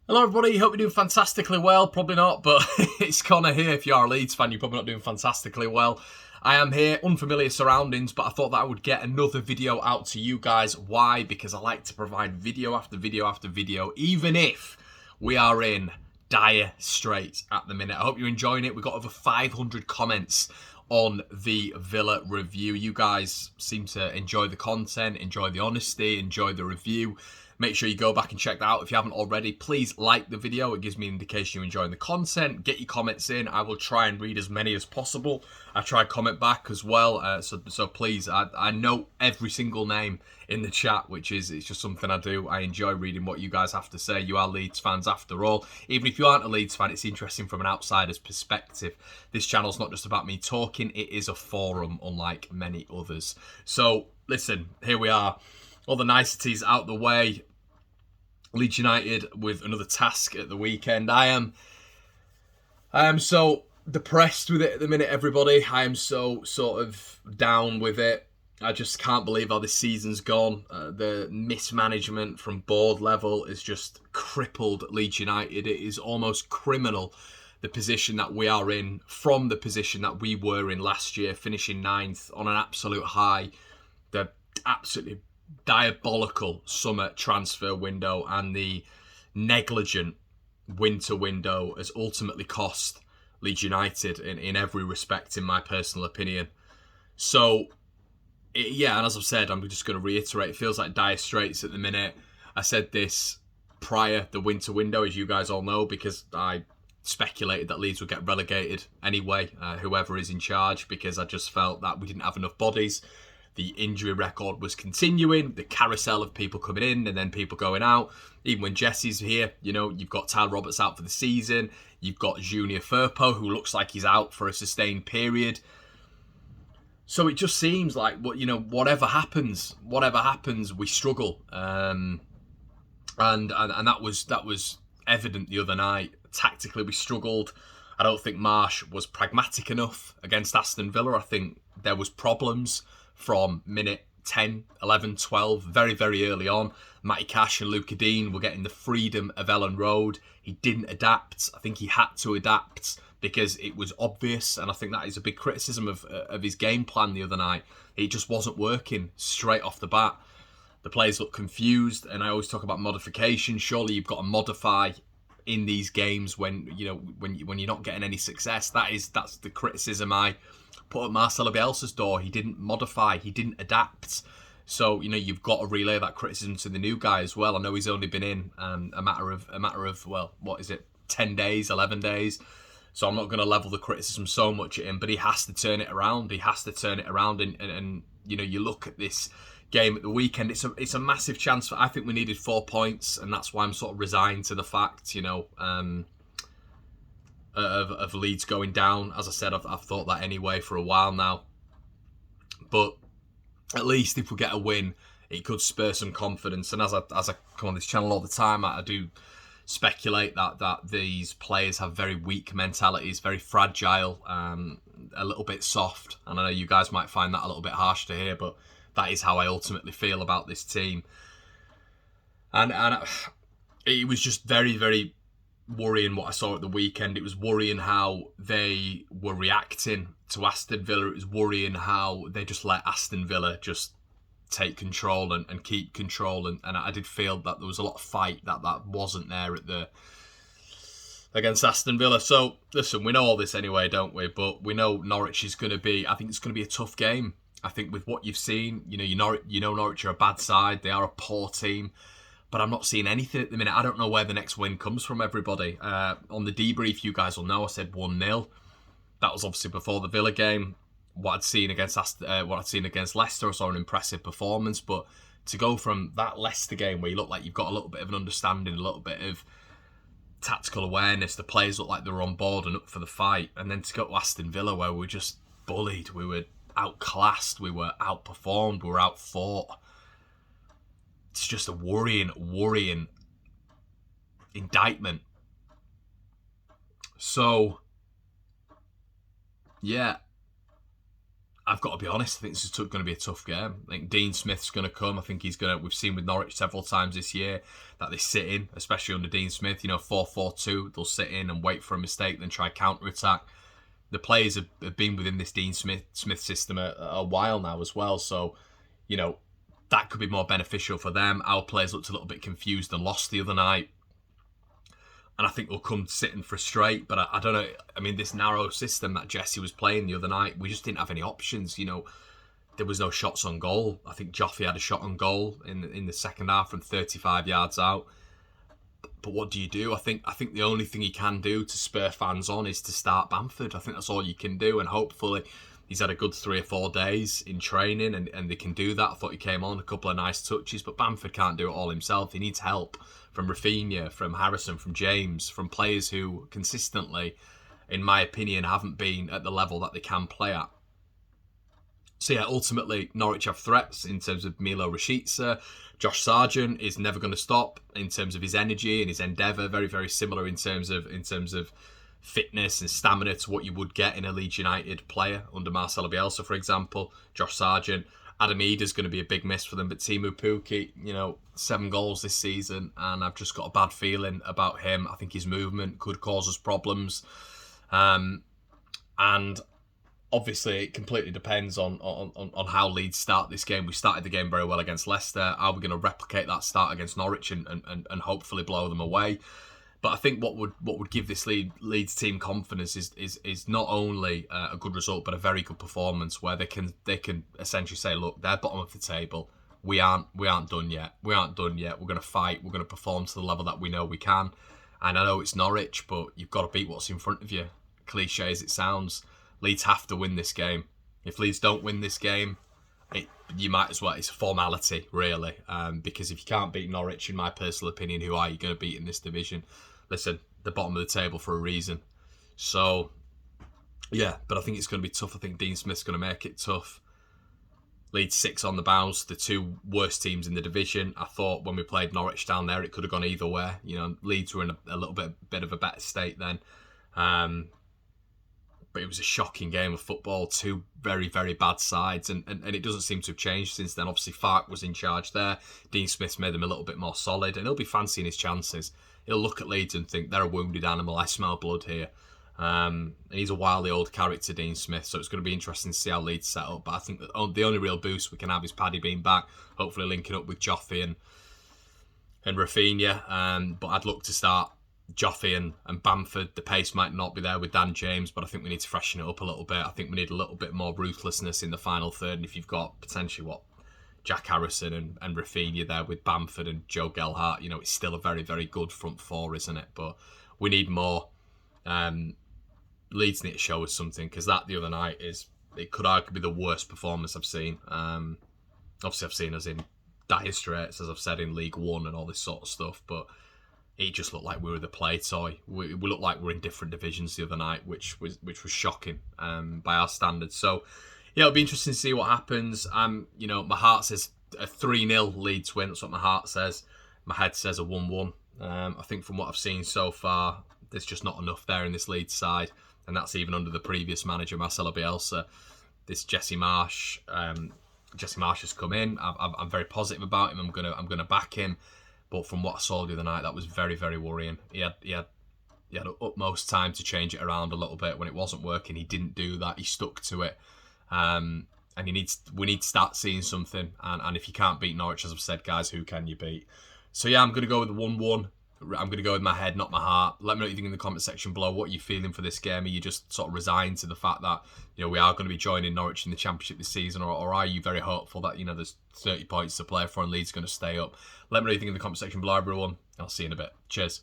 Hello everybody, hope you're doing fantastically well. Probably not, but it's Connor here. If you are a Leeds fan, you're probably not doing fantastically well. I am here, unfamiliar surroundings, but I thought that I would get another video out to you guys. Why? Because I like to provide video after video after video, even if we are in dire straits at the minute. I hope you're enjoying it. We've got over 500 comments on the Villa review. You guys seem to enjoy the content, enjoy the honesty, enjoy the review. Make sure you go back and check that out if you haven't already. Please like the video. It gives me an indication you're enjoying the content. Get your comments in. I will try and read as many as possible. I try comment back as well. So please, I know every single name in the chat, which is it's just something I do. I enjoy reading what you guys have to say. You are Leeds fans after all. Even if you aren't a Leeds fan, it's interesting from an outsider's perspective. This channel's not just about me talking. It is a forum, unlike many others. So listen, here we are. All the niceties out the way. Leeds United with another task at the weekend. I am so depressed with it at the minute, everybody. I am so sort of down with it. I just can't believe how this season's gone. The mismanagement from board level has just crippled Leeds United. It is almost criminal, the position that we are in from the position that we were in last year, finishing ninth on an absolute high. The absolutely diabolical summer transfer window and the negligent winter window has ultimately cost Leeds United in every respect, in my personal opinion. So, yeah, and as I've said, I'm just going to reiterate, it feels like dire straits at the minute. I said this prior the winter window, as you guys all know, because I speculated that Leeds would get relegated anyway, whoever is in charge, because I just felt that we didn't have enough bodies. The injury record was continuing, the carousel of people coming in and then people going out. Even when Jesse's here, you know, you've got Tyler Roberts out for the season. You've got Junior Firpo, who looks like he's out for a sustained period. So it just seems like, whatever happens, we struggle. And that was evident the other night. Tactically, we struggled. I don't think Marsh was pragmatic enough against Aston Villa. I think there was problems from minute 10, 11, 12, very, very early on. Matty Cash and Luca Dean were getting the freedom of Ellen Road. He didn't adapt. I think he had to adapt because it was obvious, and I think that is a big criticism of his game plan the other night. It just wasn't working straight off the bat. The players look confused, and I always talk about modification. Surely you've got to modify in these games when you're not getting any success. That's the criticism I put at Marcelo Bielsa's door. He didn't modify, he didn't adapt. So you've got to relay that criticism to the new guy as well. I know he's only been in a matter of well, what is it, 10 days, 11 days. So I'm not going to level the criticism so much at him, but he has to turn it around. He has to turn it around, and you look at this game at the weekend. It's a massive chance. I think we needed 4 points, and that's why I'm sort of resigned to the fact, of Leeds going down. As I said, I've thought that anyway for a while now. But at least if we get a win, it could spur some confidence. And as I come on this channel all the time, I do speculate that these players have very weak mentalities, very fragile, a little bit soft. And I know you guys might find that a little bit harsh to hear, but that is how I ultimately feel about this team. And it was just very, very worrying what I saw at the weekend. It was worrying how they were reacting to Aston Villa. It was worrying how they just let Aston Villa just take control and keep control. And I did feel that there was a lot of fight that wasn't there against Aston Villa. So listen, we know all this anyway, don't we? But we know Norwich is going to be, I think it's going to be a tough game. I think with what you've seen, Norwich are a bad side. They are a poor team. But I'm not seeing anything at the minute. I don't know where the next win comes from, everybody. On the debrief, you guys will know I said 1-0. That was obviously before the Villa game. What I'd seen against Leicester, I saw an impressive performance. But to go from that Leicester game where you look like you've got a little bit of an understanding, a little bit of tactical awareness, the players look like they were on board and up for the fight, and then to go to Aston Villa where we were just bullied, we were outclassed, we were outperformed, we were outfought. It's just a worrying indictment. So, yeah, I've got to be honest. I think this is going to be a tough game. I think Dean Smith's going to come. I think he's going to. We've seen with Norwich several times this year that they sit in, especially under Dean Smith. 4-4-2. They'll sit in and wait for a mistake, then try counter attack. The players have been within this Dean Smith system a while now as well. So, that could be more beneficial for them. Our players looked a little bit confused and lost the other night. And I think they'll come sit and frustrate. But I don't know. I mean, this narrow system that Jesse was playing the other night, we just didn't have any options. There was no shots on goal. I think Joffrey had a shot on goal in the second half from 35 yards out. But what do you do? I think the only thing he can do to spur fans on is to start Bamford. I think that's all you can do. And hopefully he's had a good 3 or 4 days in training and they can do that. I thought he came on a couple of nice touches, but Bamford can't do it all himself. He needs help from Rafinha, from Harrison, from James, from players who consistently, in my opinion, haven't been at the level that they can play at. So yeah, ultimately, Norwich have threats in terms of Milo Rashica. Josh Sargent is never going to stop in terms of his energy and his endeavour. Very, very similar in terms of fitness and stamina to what you would get in a Leeds United player under Marcelo Bielsa, for example. Josh Sargent. Adam Ida's going to be a big miss for them, but Timu Pukki, 7 goals this season, and I've just got a bad feeling about him. I think his movement could cause us problems. And obviously, it completely depends on how Leeds start this game. We started the game very well against Leicester. Are we going to replicate that start against Norwich and hopefully blow them away? But I think what would give this Leeds team confidence is not only a good result, but a very good performance where they can essentially say, look, they're bottom of the table. We aren't done yet. We aren't done yet. We're going to fight. We're going to perform to the level that we know we can. And I know it's Norwich, but you've got to beat what's in front of you. Cliche as it sounds, Leeds have to win this game. If Leeds don't win this game, you might as well. It's a formality, really, because if you can't beat Norwich, in my personal opinion, who are you going to beat in this division? Listen, the bottom of the table for a reason. So, yeah, but I think it's going to be tough. I think Dean Smith's going to make it tough. Leeds 6 on the bounce, the 2 worst teams in the division. I thought when we played Norwich down there, it could have gone either way. Leeds were in a little bit of a better state then. But it was a shocking game of football. 2 very, very bad sides. And it doesn't seem to have changed since then. Obviously, Farke was in charge there. Dean Smith's made them a little bit more solid. And he'll be fancying his chances. He'll look at Leeds and think, they're a wounded animal. I smell blood here. And he's a wily old character, Dean Smith. So it's going to be interesting to see how Leeds set up. But I think that the only real boost we can have is Paddy being back. Hopefully linking up with Joffrey and Rafinha. But I'd look to start Joffrey and Bamford. The pace might not be there with Dan James, but I think we need to freshen it up a little bit. I think we need a little bit more ruthlessness in the final third. And if you've got potentially Jack Harrison and Rafinha there with Bamford and Joe Gelhardt, it's still a very, very good front 4, isn't it? But we need more. Leeds need to show us something, because that the other night it could arguably be the worst performance I've seen. Obviously, I've seen us in dire straits, as I've said, in League One and all this sort of stuff, but it just looked like we were the play toy. We looked like we were in different divisions the other night, which was shocking by our standards. So, yeah, it'll be interesting to see what happens. My heart says a 3-0 Leeds win. That's what my heart says. My head says a 1-1. I think from what I've seen so far, there's just not enough there in this Leeds side, and that's even under the previous manager, Marcelo Bielsa. This Jesse Marsh has come in. I'm very positive about him. I'm gonna back him. But from what I saw the other night, that was very, very worrying. He had utmost time to change it around a little bit. When it wasn't working, he didn't do that. He stuck to it. And we need to start seeing something. And if you can't beat Norwich, as I've said, guys, who can you beat? So yeah, I'm going to go with the 1-1. I'm going to go with my head, not my heart. Let me know what you think in the comment section below. What are you feeling for this game? Are you just sort of resigned to the fact that we are going to be joining Norwich in the Championship this season, or are you very hopeful that there's 30 points to play for and Leeds going to stay up? Let me know what you think in the comment section below, everyone. I'll see you in a bit. Cheers.